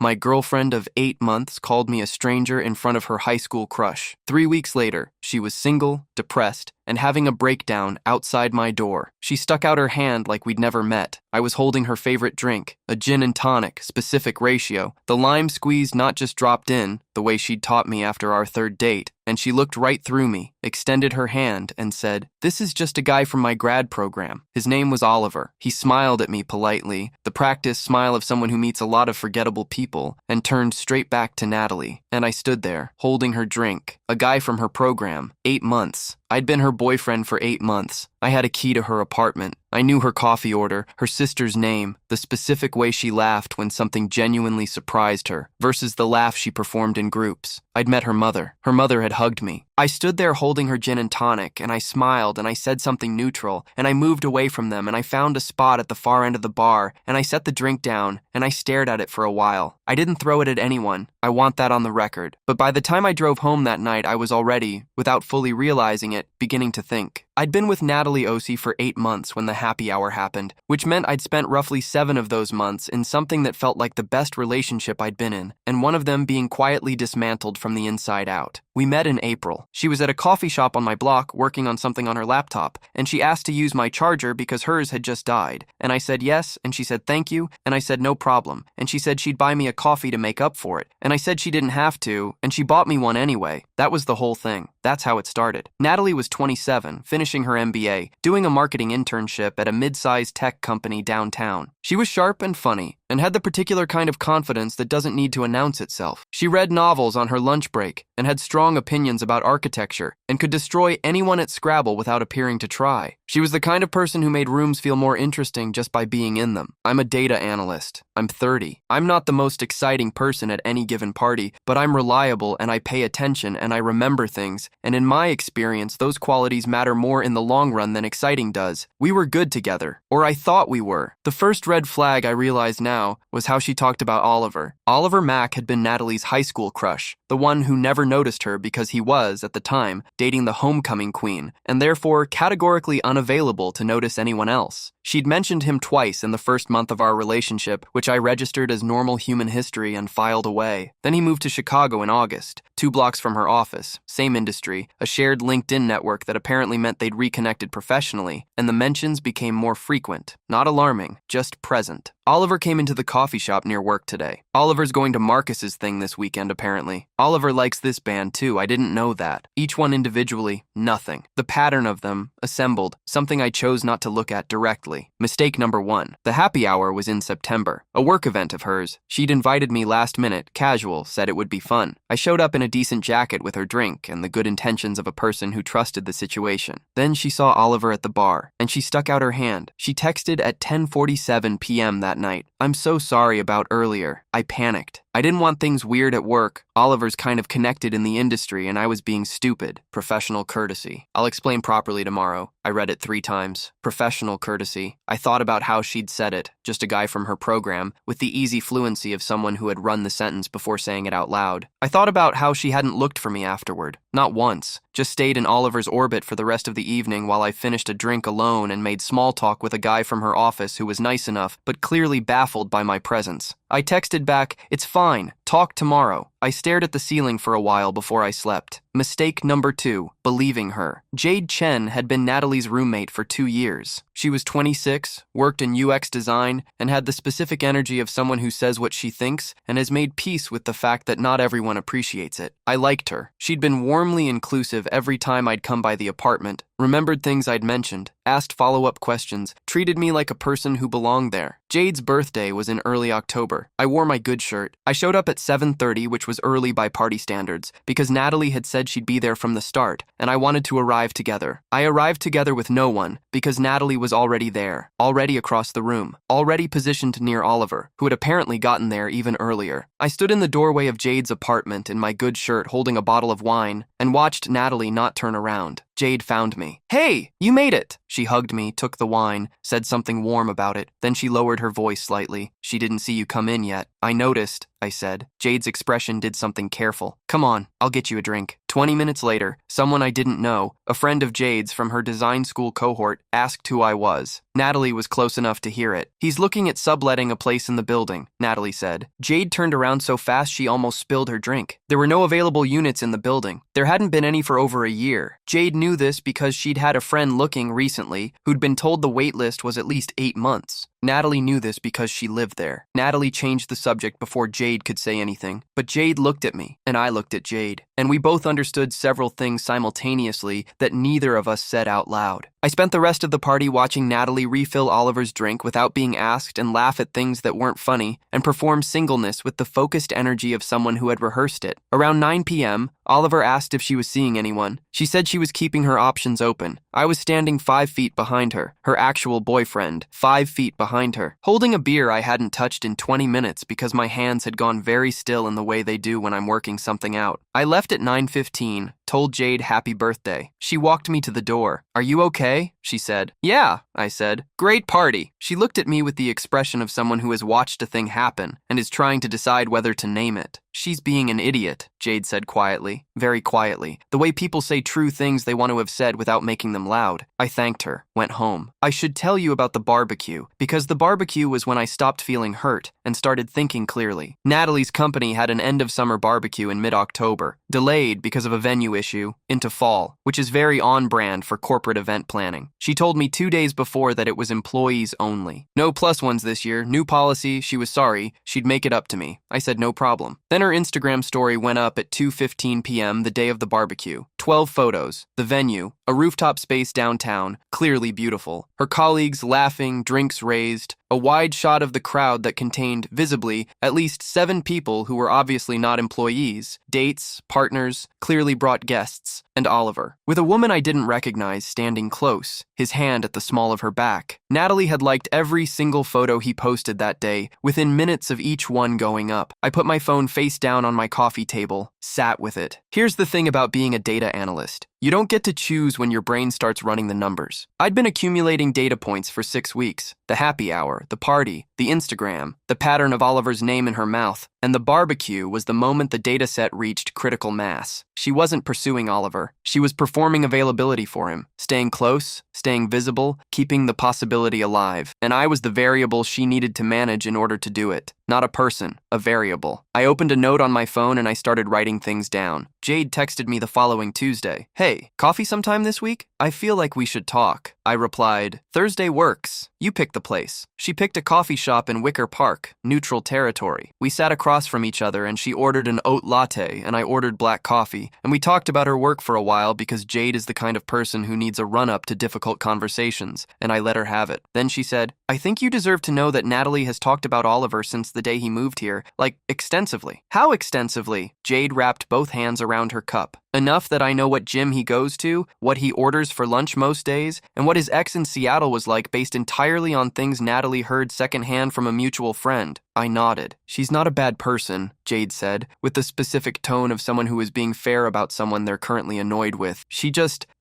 My girlfriend of 8 months called me a stranger in front of her high school crush. 3 weeks later, she was single, depressed, and having a breakdown outside my door. She stuck out her hand like we'd never met. I was holding her favorite drink, a gin and tonic, specific ratio. The lime squeeze not just dropped in, the way she'd taught me after our third date, and she looked right through me, extended her hand, and said, "This is just a guy from my grad program." His name was Oliver. He smiled at me politely, the practiced smile of someone who meets a lot of forgettable people, and turned straight back to Natalie. And I stood there, holding her drink. A guy from her program. 8 months. I'd been her boyfriend for 8 months. I had a key to her apartment. I knew her coffee order, her sister's name, the specific way she laughed when something genuinely surprised her, versus the laugh she performed in groups. I'd met her mother. Her mother had hugged me. I stood there holding her gin and tonic, and I smiled, and I said something neutral, and I moved away from them, and I found a spot at the far end of the bar, and I set the drink down, and I stared at it for a while. I didn't throw it at anyone. I want that on the record. But by the time I drove home that night, I was already, without fully realizing it, beginning to think. I'd been with Natalie Osi for 8 months when the happy hour happened, which meant I'd spent roughly 7 of those months in something that felt like the best relationship I'd been in, and one of them being quietly dismantled from the inside out. We met in April. She was at a coffee shop on my block working on something on her laptop, and she asked to use my charger because hers had just died. And I said yes, and she said thank you, and I said no problem, and she said she'd buy me a coffee to make up for it, and I said she didn't have to, and she bought me one anyway. That was the whole thing. That's how it started. Natalie was 27, finishing her MBA, doing a marketing internship at a mid-sized tech company downtown. She was sharp and funny, and had the particular kind of confidence that doesn't need to announce itself. She read novels on her lunch break, and had strong opinions about architecture, and could destroy anyone at Scrabble without appearing to try. She was the kind of person who made rooms feel more interesting just by being in them. I'm a data analyst. I'm 30. I'm not the most exciting person at any given party, but I'm reliable and I pay attention and I remember things, and in my experience, those qualities matter more in the long run than exciting does. We were good together, or I thought we were. The first red flag I realized now was how she talked about Oliver. Oliver Mack had been Natalie's high school crush, the one who never noticed her because he was, at the time, dating the homecoming queen, and therefore categorically unavailable to notice anyone else. She'd mentioned him twice in the first month of our relationship, which I registered as normal human history and filed away. Then he moved to Chicago in August, 2 blocks from her office, same industry, a shared LinkedIn network that apparently meant they'd reconnected professionally, and the mentions became more frequent. Not alarming, just present. Oliver came into the coffee shop near work today. Oliver's going to Marcus's thing this weekend, apparently. Oliver likes this band, too. I didn't know that. Each one individually, nothing. The pattern of them, assembled, something I chose not to look at directly. Mistake number 1. The happy hour was in September. A work event of hers. She'd invited me last minute, casual, said it would be fun. I showed up in a decent jacket with her drink and the good intentions of a person who trusted the situation. Then she saw Oliver at the bar, and she stuck out her hand. She texted at 10:47 p.m. that night. "I'm so sorry about earlier. I panicked. I didn't want things weird at work. Oliver's kind of connected in the industry and I was being stupid. Professional courtesy. I'll explain properly tomorrow." I read it 3 times. Professional courtesy. I thought about how she'd said it, just a guy from her program, with the easy fluency of someone who had run the sentence before saying it out loud. I thought about how she hadn't looked for me afterward. Not once. Just stayed in Oliver's orbit for the rest of the evening while I finished a drink alone and made small talk with a guy from her office who was nice enough, but clearly baffled by my presence. I texted back, "It's fine. Talk tomorrow." I stared at the ceiling for a while before I slept. Mistake number 2, believing her. Jade Chen had been Natalie's roommate for 2 years. She was 26, worked in UX design, and had the specific energy of someone who says what she thinks and has made peace with the fact that not everyone appreciates it. I liked her. She'd been warmly inclusive every time I'd come by the apartment, remembered things I'd mentioned, asked follow-up questions, treated me like a person who belonged there. Jade's birthday was in early October. I wore my good shirt. I showed up at 7:30, which was early by party standards, because Natalie had said she'd be there from the start, and I wanted to arrive together. I arrived together with no one, because Natalie was already there, already across the room, already positioned near Oliver, who had apparently gotten there even earlier. I stood in the doorway of Jade's apartment in my good shirt holding a bottle of wine, and watched Natalie not turn around. Jade found me. "Hey, you made it!" She hugged me, took the wine, said something warm about it. Then she lowered her voice slightly. "She didn't see you come in yet." "I noticed," I said. Jade's expression did something careful. "Come on, I'll get you a drink." 20 minutes later, someone I didn't know, a friend of Jade's from her design school cohort, asked who I was. Natalie was close enough to hear it. "He's looking at subletting a place in the building," Natalie said. Jade turned around so fast she almost spilled her drink. There were no available units in the building. There hadn't been any for over a year. Jade knew this because she'd had a friend looking recently who'd been told the wait list was at least 8 months. Natalie knew this because she lived there. Natalie changed the subject before Jade could say anything, but Jade looked at me, and I looked at Jade, and we both understood several things simultaneously that neither of us said out loud. I spent the rest of the party watching Natalie refill Oliver's drink without being asked and laugh at things that weren't funny and perform singleness with the focused energy of someone who had rehearsed it. Around 9 p.m., Oliver asked if she was seeing anyone. She said she was keeping her options open. I was standing 5 feet behind her, her actual boyfriend, 5 feet behind her, holding a beer I hadn't touched in 20 minutes because my hands had gone very still in the way they do when I'm working something out. I left at 9:15, told Jade happy birthday. She walked me to the door. "Are you okay?" she said. "Yeah," I said. "Great party." She looked at me with the expression of someone who has watched a thing happen and is trying to decide whether to name it. "She's being an idiot," Jade said quietly, very quietly, the way people say true things they want to have said without making them loud. I thanked her, went home. I should tell you about the barbecue, because the barbecue was when I stopped feeling hurt and started thinking clearly. Natalie's company had an end-of-summer barbecue in mid-October, delayed because of a venue issue, into fall, which is very on-brand for corporate event planning. She told me 2 days before that it was employees only. No plus ones this year, new policy, she was sorry, she'd make it up to me. I said no problem. Then her Instagram story went up at 2:15 p.m. the day of the barbecue. 12 photos, the venue, a rooftop space downtown, clearly beautiful. Her colleagues laughing, drinks raised, a wide shot of the crowd that contained, visibly, at least 7 people who were obviously not employees, dates, partners, clearly brought guests, and Oliver, with a woman I didn't recognize standing close, his hand at the small of her back. Natalie had liked every single photo he posted that day, within minutes of each one going up. I put my phone face down on my coffee table, sat with it. Here's the thing about being a data analyst. You don't get to choose when your brain starts running the numbers. I'd been accumulating data points for 6 weeks. The happy hour, the party, the Instagram, the pattern of Oliver's name in her mouth, and the barbecue was the moment the data set reached critical mass. She wasn't pursuing Oliver. She was performing availability for him, staying close, staying visible, keeping the possibility alive. And I was the variable she needed to manage in order to do it. Not a person, a variable. I opened a note on my phone and I started writing things down. Jade texted me the following Tuesday. "Hey, coffee sometime this week? I feel like we should talk." I replied, "Thursday works. You pick the place." She picked a coffee shop in Wicker Park, neutral territory. We sat across from each other and she ordered an oat latte and I ordered black coffee, and we talked about her work for a while because Jade is the kind of person who needs a run-up to difficult conversations, and I let her have it. Then she said, "I think you deserve to know that Natalie has talked about Oliver since the day he moved here, like, extensively." "How extensively?" Jade wrapped both hands around her cup. "Enough that I know what gym he goes to, what he orders for lunch most days, and what his ex in Seattle was like based entirely on things Natalie heard secondhand from a mutual friend." I nodded. "She's not a bad person," Jade said, with the specific tone of someone who is being fair about someone they're currently annoyed with.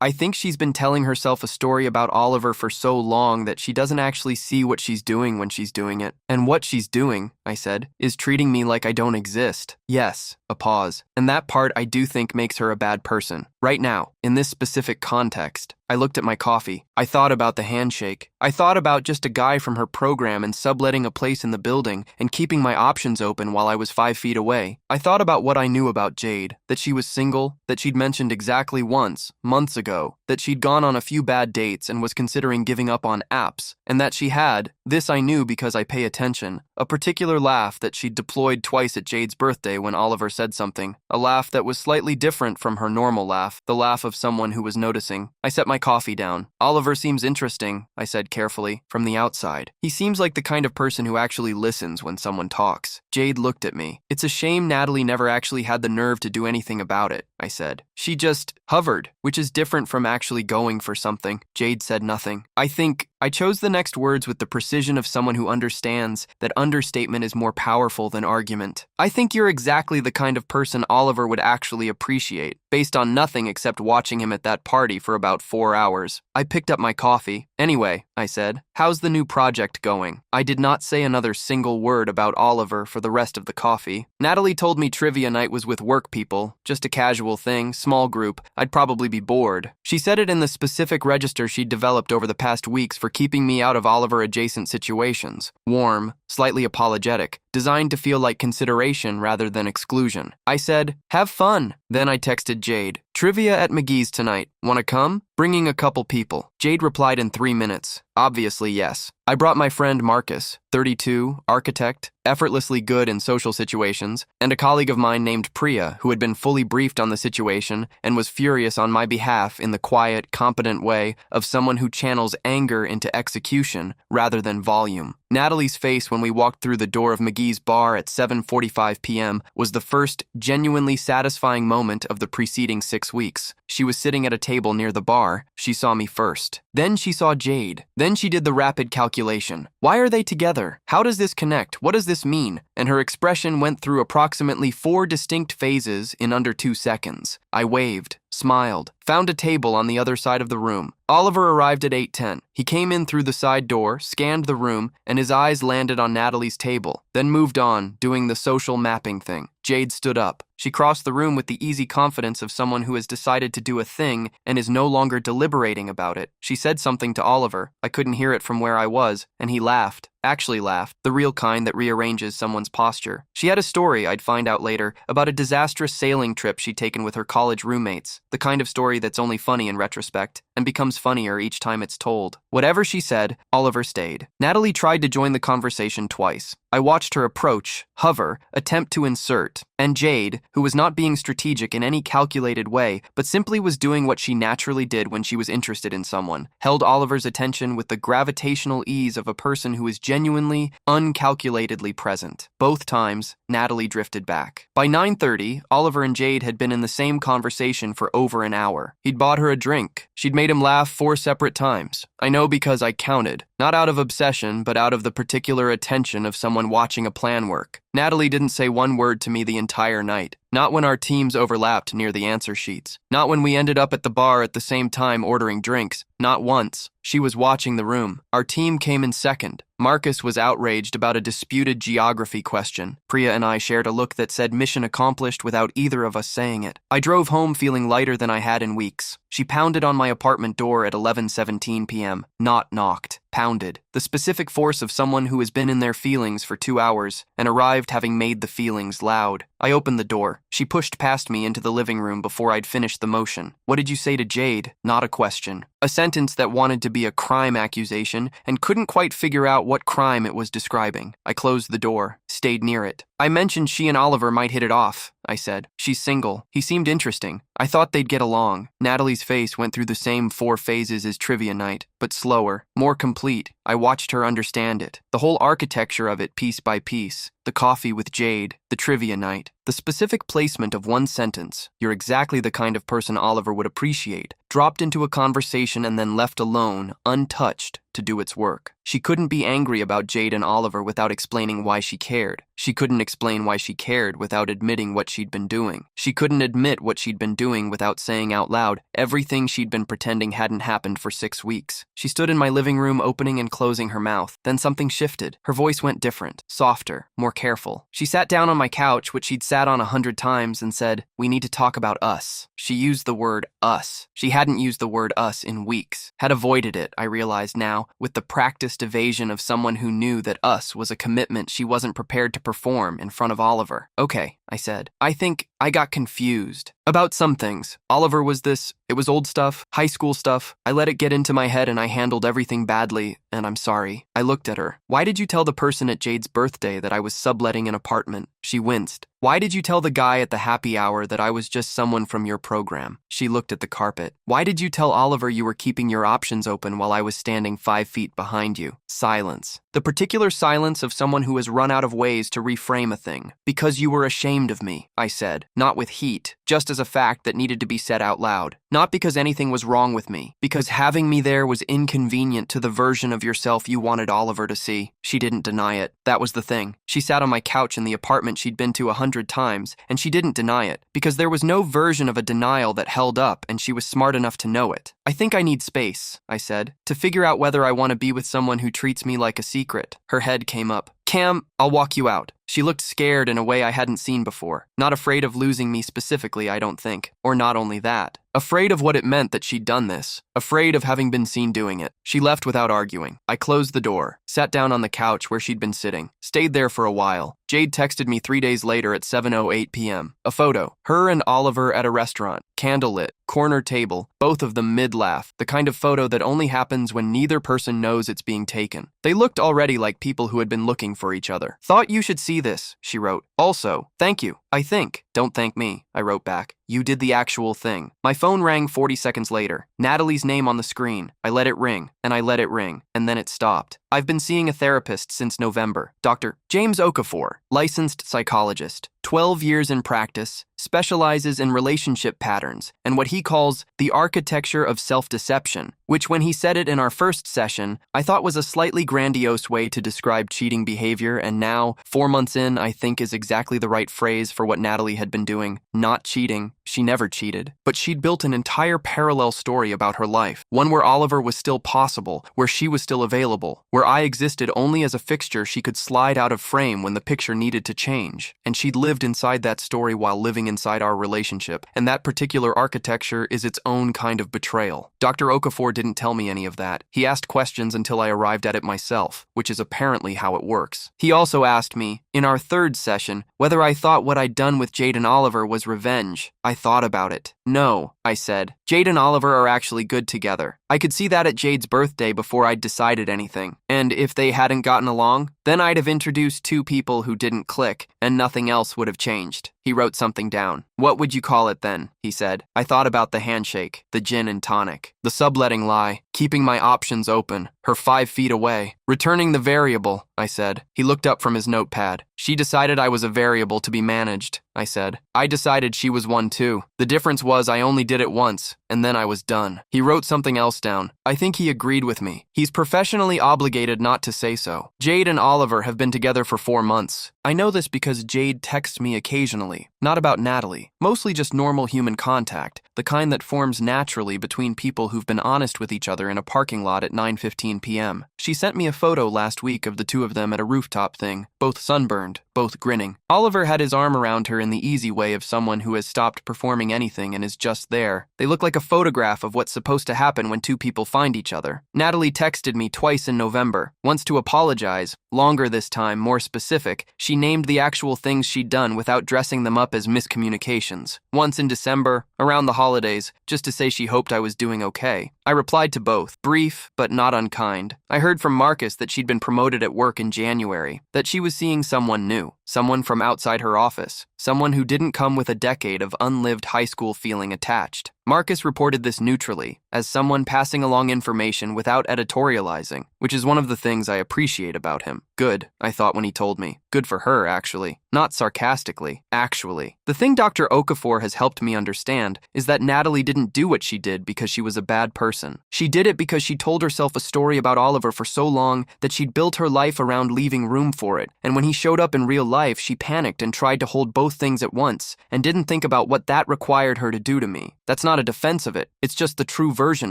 I think she's been telling herself a story about Oliver for so long that she doesn't actually see what she's doing when she's doing it. And what she's doing," I said, "is treating me like I don't exist." "Yes," a pause. "And that part I do think makes her a bad person. Right now, in this specific context." I looked at my coffee. I thought about the handshake. I thought about just a guy from her program and subletting a place in the building and keeping my options open while I was 5 feet away. I thought about what I knew about Jade, that she was single, that she'd mentioned exactly once, months ago, that she'd gone on a few bad dates and was considering giving up on apps, and that she had, this I knew because I pay attention, a particular laugh that she'd deployed twice at Jade's birthday when Oliver said something, a laugh that was slightly different from her normal laugh, the laugh of someone who was noticing. I set my coffee down. "Oliver seems interesting," I said carefully, "from the outside. He seems like the kind of person who actually listens when someone talks." Jade looked at me. "It's a shame Natalie never actually had the nerve to do anything about it," I said. "She just hovered, which is different from actually going for something." Jade said nothing. "I think I chose the next words with the precision of someone who understands that understatement is more powerful than argument. I think you're exactly the kind of person Oliver would actually appreciate, based on nothing except watching him at that party for about 4 hours. I picked up my coffee. Anyway, I said, how's the new project going? I did not say another single word about Oliver for the rest of the coffee. Natalie told me trivia night was with work people, just a casual thing, small group. I'd probably be bored. She said it in the specific register she'd developed over the past weeks for keeping me out of Oliver-adjacent situations. Warm, slightly apologetic, designed to feel like consideration rather than exclusion. I said, have fun. Then I texted Jade, trivia at McGee's tonight. Wanna come? Bringing a couple people. Jade replied in 3 minutes. Obviously, yes. I brought my friend Marcus, 32, architect, effortlessly good in social situations, and a colleague of mine named Priya, who had been fully briefed on the situation and was furious on my behalf in the quiet, competent way of someone who channels anger into execution rather than volume. Natalie's face when we walked through the door of McGee's bar at 7:45 p.m. was the first genuinely satisfying moment of the preceding 6 weeks. She was sitting at a table near the bar. She saw me first. Then she saw Jade. Then she did the rapid calculation. Why are they together? How does this connect? What does this mean? And her expression went through approximately 4 distinct phases in under 2 seconds. I waved, smiled, found a table on the other side of the room. Oliver arrived at 8:10. He came in through the side door, scanned the room, and his eyes landed on Natalie's table, then moved on, doing the social mapping thing. Jade stood up. She crossed the room with the easy confidence of someone who has decided to do a thing and is no longer deliberating about it. She said something to Oliver. I couldn't hear it from where I was, and he laughed. Actually laughed, the real kind that rearranges someone's posture. She had a story, I'd find out later, about a disastrous sailing trip she'd taken with her college roommates, the kind of story that's only funny in retrospect, and becomes funnier each time it's told. Whatever she said, Oliver stayed. Natalie tried to join the conversation twice. I watched her approach, hover, attempt to insert, and Jade, who was not being strategic in any calculated way, but simply was doing what she naturally did when she was interested in someone, held Oliver's attention with the gravitational ease of a person who is genuinely, uncalculatedly present. Both times, Natalie drifted back. By 9:30, Oliver and Jade had been in the same conversation for over an hour. He'd bought her a drink. She'd made him laugh 4 separate times. I know because I counted. Not out of obsession, but out of the particular attention of someone watching a plan work. Natalie didn't say one word to me the entire night. Not when our teams overlapped near the answer sheets. Not when we ended up at the bar at the same time ordering drinks. Not once. She was watching the room. Our team came in second. Marcus was outraged about a disputed geography question. Priya and I shared a look that said mission accomplished without either of us saying it. I drove home feeling lighter than I had in weeks. She pounded on my apartment door at 11:17 p.m. Not knocked. Pounded. The specific force of someone who has been in their feelings for 2 hours and arrived having made the feelings loud. I opened the door. She pushed past me into the living room before I'd finished the motion. What did you say to Jade? Not a question. A sentence that wanted to be a crime accusation and couldn't quite figure out what crime it was describing. I closed the door, stayed near it. I mentioned she and Oliver might hit it off, I said. She's single. He seemed interesting. I thought they'd get along. Natalie's face went through the same 4 phases as trivia night, but slower, more complete. I watched her understand it. The whole architecture of it piece by piece. The coffee with Jade, the trivia night, the specific placement of one sentence, you're exactly the kind of person Oliver would appreciate, dropped into a conversation and then left alone, untouched, to do its work. She couldn't be angry about Jade and Oliver without explaining why she cared. She couldn't explain why she cared without admitting what she'd been doing. She couldn't admit what she'd been doing without saying out loud everything she'd been pretending hadn't happened for 6 weeks. She stood in my living room opening and closing her mouth. Then something shifted. Her voice went different, softer, more careful. She sat down on my couch, which she'd sat on 100 times, and said, "We need to talk about us." She used the word us. She hadn't used the word us in weeks. Had avoided it, I realized now, with the practiced evasion of someone who knew that us was a commitment she wasn't prepared to perform in front of Oliver. Okay, I said. I think I got confused about some things. Oliver was this, it was old stuff, high school stuff. I let it get into my head and I handled everything badly, and I'm sorry. I looked at her. Why did you tell the person at Jade's birthday that I was subletting an apartment? She winced. Why did you tell the guy at the happy hour that I was just someone from your program? She looked at the carpet. Why did you tell Oliver you were keeping your options open while I was standing 5 feet behind you? Silence. The particular silence of someone who has run out of ways to reframe a thing. Because you were ashamed of me, I said, not with heat, just as a fact that needed to be said out loud. Not because anything was wrong with me, because having me there was inconvenient to the version of yourself you wanted Oliver to see. She didn't deny it. That was the thing. She sat on my couch in the apartment she'd been to 100 times, and she didn't deny it, because there was no version of a denial that held up, and she was smart enough to know it. I think I need space, I said, to figure out whether I want to be with someone who treats me like a secret. Her head came up. Cam, I'll walk you out. She looked scared in a way I hadn't seen before. Not afraid of losing me specifically, I don't think. Or not only that. Afraid of what it meant that she'd done this. Afraid of having been seen doing it. She left without arguing. I closed the door, sat down on the couch where she'd been sitting, stayed there for a while. Jade texted me 3 days later at 7:08 p.m. A photo. Her and Oliver at a restaurant. Candlelit. Corner table. Both of them mid-laugh. The kind of photo that only happens when neither person knows it's being taken. They looked already like people who had been looking for each other. Thought you should see this, she wrote. Also, thank you, I think. Don't thank me, I wrote back. You did the actual thing. My phone rang 40 seconds later. Natalie's name on the screen. I let it ring, and I let it ring, and then it stopped. I've been seeing a therapist since November. Dr. James Okafor, licensed psychologist. 12 years in practice, specializes in relationship patterns and what he calls the architecture of self-deception, which when he said it in our first session, I thought was a slightly grandiose way to describe cheating behavior, and now, 4 months in, I think is exactly the right phrase for what Natalie had been doing. Not cheating. She never cheated. But she'd built an entire parallel story about her life, one where Oliver was still possible, where she was still available, where I existed only as a fixture she could slide out of frame when the picture needed to change. And she'd lived inside that story while living inside our relationship, and that particular architecture is its own kind of betrayal. Dr. Okafor didn't tell me any of that. He asked questions until I arrived at it myself, which is apparently how it works. He also asked me, in our third session, whether I thought what I'd done with Jade and Oliver was revenge. I thought about it. No, I said. Jade and Oliver are actually good together. I could see that at Jade's birthday before I'd decided anything. And if they hadn't gotten along, then I'd have introduced two people who didn't click, and nothing else would have changed. He wrote something down. What would you call it then? He said. I thought about the handshake, the gin and tonic, the subletting lie, keeping my options open, her 5 feet away, returning the variable, I said. He looked up from his notepad. She decided I was a variable to be managed, I said. I decided she was one too. The difference was I only did it once, and then I was done. He wrote something else down. I think he agreed with me. He's professionally obligated not to say so. Jade and Oliver have been together for 4 months. I know this because Jade texts me occasionally, not about Natalie, mostly just normal human contact, the kind that forms naturally between people who've been honest with each other in a parking lot at 9:15 p.m. She sent me a photo last week of the two of them at a rooftop thing, both sunburned, both grinning. Oliver had his arm around her in the easy way of someone who has stopped performing anything and is just there. They look like a photograph of what's supposed to happen when two people find each other. Natalie texted me twice in November, once to apologize, longer this time, more specific. She named the actual things she'd done without dressing them up as miscommunications. Once in December, around the holidays, just to say she hoped I was doing okay. I replied to both, brief but not unkind. I heard from Marcus that she'd been promoted at work in January, that she was seeing someone new, someone from outside her office, someone who didn't come with a decade of unlived high school feeling attached. Marcus reported this neutrally, as someone passing along information without editorializing, which is one of the things I appreciate about him. Good, I thought when he told me. Good for her, actually. Not sarcastically, actually. The thing Dr. Okafor has helped me understand is that Natalie didn't do what she did because she was a bad person. She did it because she told herself a story about Oliver for so long that she'd built her life around leaving room for it, and when he showed up in real life, she panicked and tried to hold both things at once, and didn't think about what that required her to do to me. That's not a defense of it, it's just the true version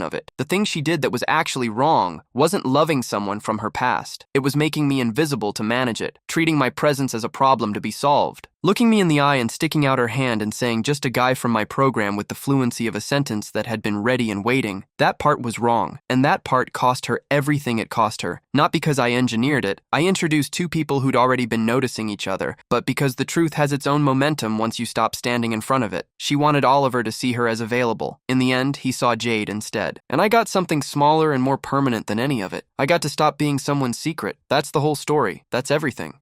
of it. The thing she did that was actually wrong wasn't loving someone from her past. It was making me invisible to manage it, treating my presence as a problem to be solved. Looking me in the eye and sticking out her hand and saying just a guy from my program with the fluency of a sentence that had been ready and waiting, that part was wrong, and that part cost her everything it cost her. Not because I engineered it, I introduced two people who'd already been noticing each other, but because the truth has its own momentum once you stop standing in front of it. She wanted Oliver to see her as available. In the end, he saw Jade instead. And I got something smaller and more permanent than any of it. I got to stop being someone's secret. That's the whole story. That's everything.